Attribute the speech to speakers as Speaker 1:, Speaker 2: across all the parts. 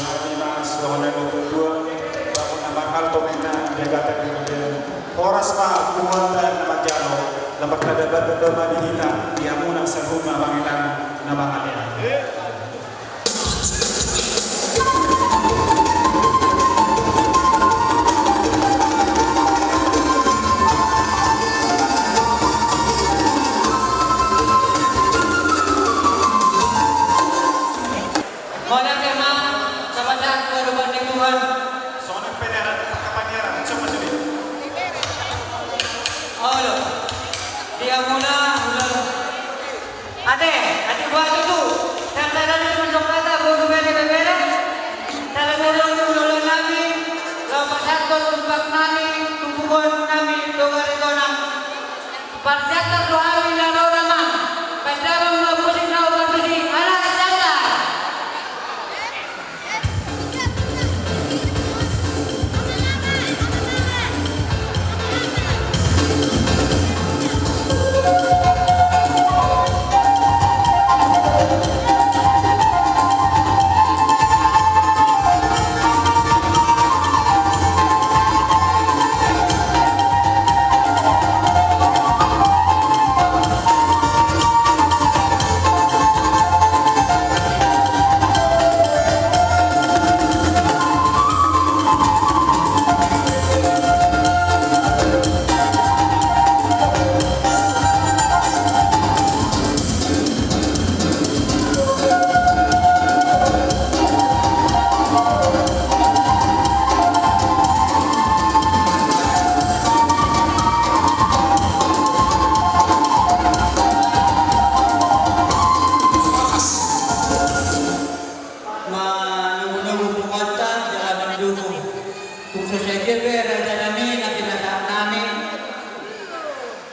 Speaker 1: Mas Yohanes Dua Bapak nama Alto Mena Jagata Kemudian Horas Ma Kumanda nama Jalo Lambat kada berdoma dihina Diamuna Sarhuma Bangilan nama Alia.
Speaker 2: Ate buat itu. Tanda-tanda masuk kata bodoh beda-beda. Tanda-tanda ulun nami, lampasan tumpak nami, tumpukan nami, doa-doa. Parjata doa ina nama. Padahal mabusik na mabusik. Anak janda.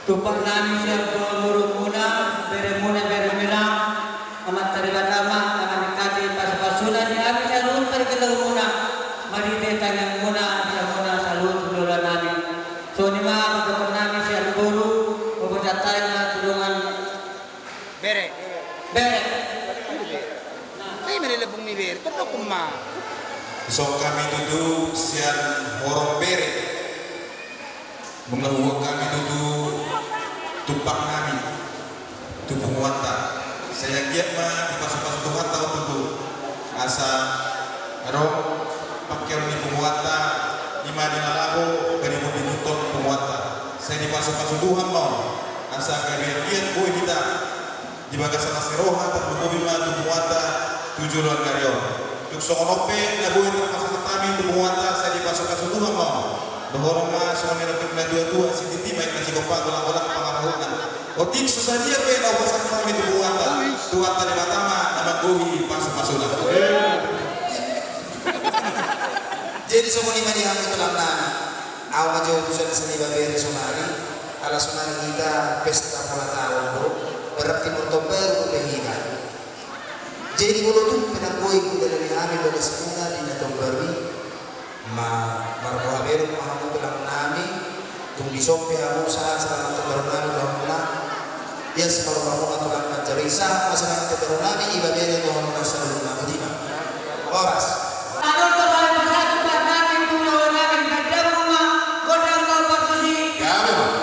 Speaker 2: Tupak nami siap murung muna, bere milang, amat terlibat lama, amat kati pas-pasunan di abis salun pergelau muna, mari detang muna, dia muna salun tudulan nami. So ni ma tupak nami siap guru, pemujatan na tulungan
Speaker 3: bere. Ay manilabong ni bere, tupak kuma.
Speaker 4: So kami duduk sian horong bere, mengeluh kami duduk tupak nami tu penguatan saya giat mah di pas-pas Tuhan tahu tentu asa roh pakai di penguatan di mana lalu dari mobil tutup penguatan saya di pas-pas Tuhan mau asa kalian giat boy kita di bagasan asiroha tak mobil mah tu penguatan tujuan karyo tuk sokonope na boy terpaksa kami tu penguatan saya di pas-pas Tuhan mau bahwa mah soalnya untuk dua si titi baik nasi kopak bola-bola pengaruhna. Otik susah dia pe na upasan kami itu buatan. Tuhan tadi pertama nama gohi pas-pasuna.
Speaker 5: Jadi semua lima di hamil dalam nami. Awal jauh tujuan seni babere sonari. Ala sonari kita pesta pola tahun bro. Berarti bertober berhina. Jadi kalau tuh penangkoi kuda dari hamil dari semua di Natombari. Marbuha beru mahamu dalam nami tung disopi aku sa selama teberunami dohona ya separuh kamu aturan majarisa masalah teberunami iba beru dohona salun nabudina oras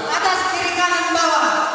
Speaker 2: atas kiri kanan bawah.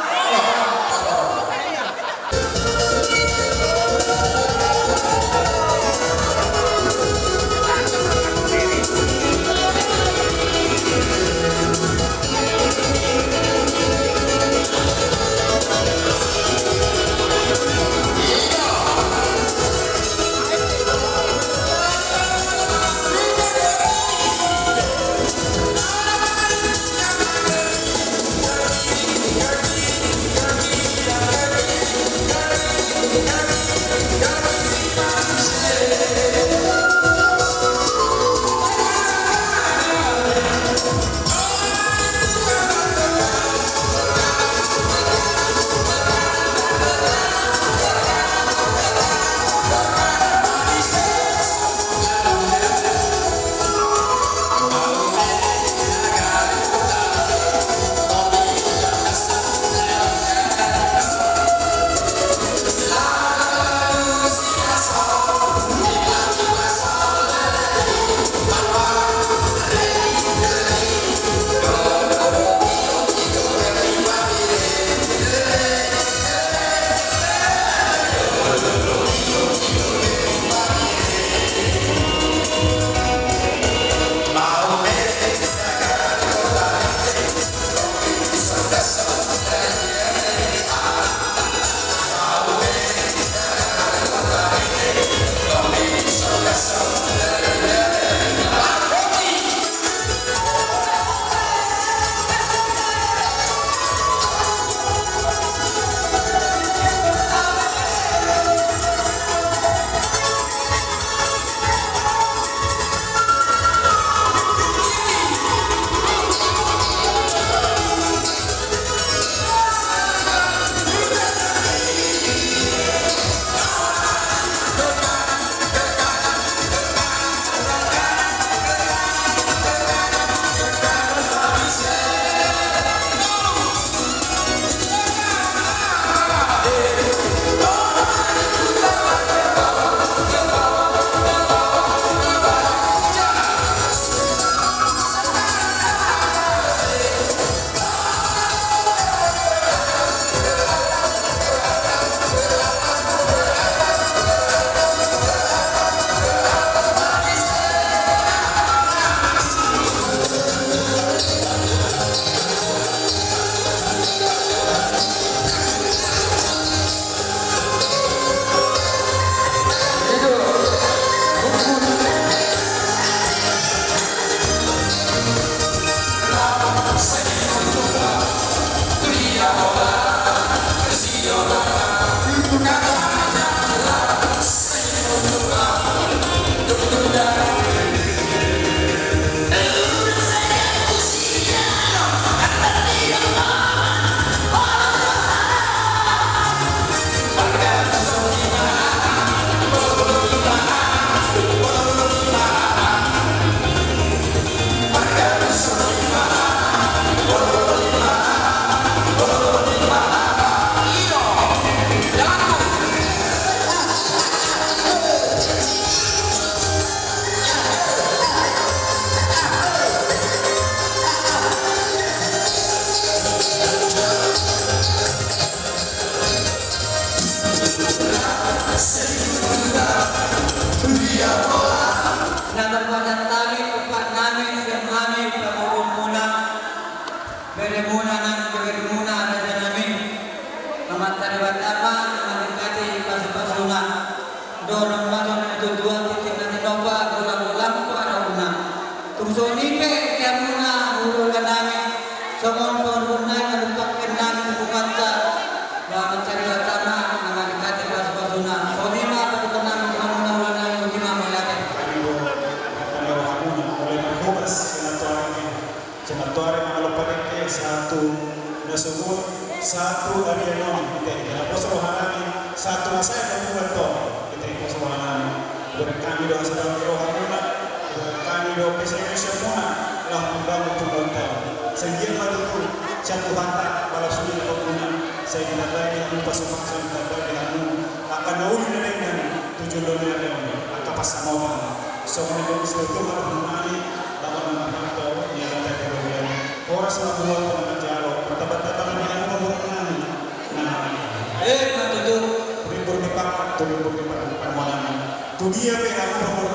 Speaker 2: na nagpatantali upat namin sa amin pamulong muna. Bere muna raja namin. Mamataribat apa, malikati pasupasuna. Doon ang mato na natutuwa, titik na tinoba, gulang-gulang ko una. Tungso nipe, kaya muna, hulugan namin. Somon pun nalupakan namin kumanta. Mamataribat apa, malikati pasupasuna. So lima, patukan namin muna ulan namin, ultima malaki.
Speaker 1: Mulai berhukas senatuari mengalupakan satu nasubur satu arianon kita apos rohani satu nasa yang to kita apos rohani dengan kami doa sedang rohanuna dengan kami doa pesan muna lah membangun pembangunan sehingga pada itu satu hantar balas sudah pembangunan saya tidak lagi yang pasukan saya tidak lagi yang akan nauli dengan 7 dolar yang akan pas sama so menurut itu mengenai bahwa nama yang ada di dalam oras na buwan ko ng Jaro, matabat-tabat na ang mabuhat namin na
Speaker 2: Matutup.
Speaker 1: tuloy-tuloy pa ang panuwanan. Tuliya pa ang mabuhat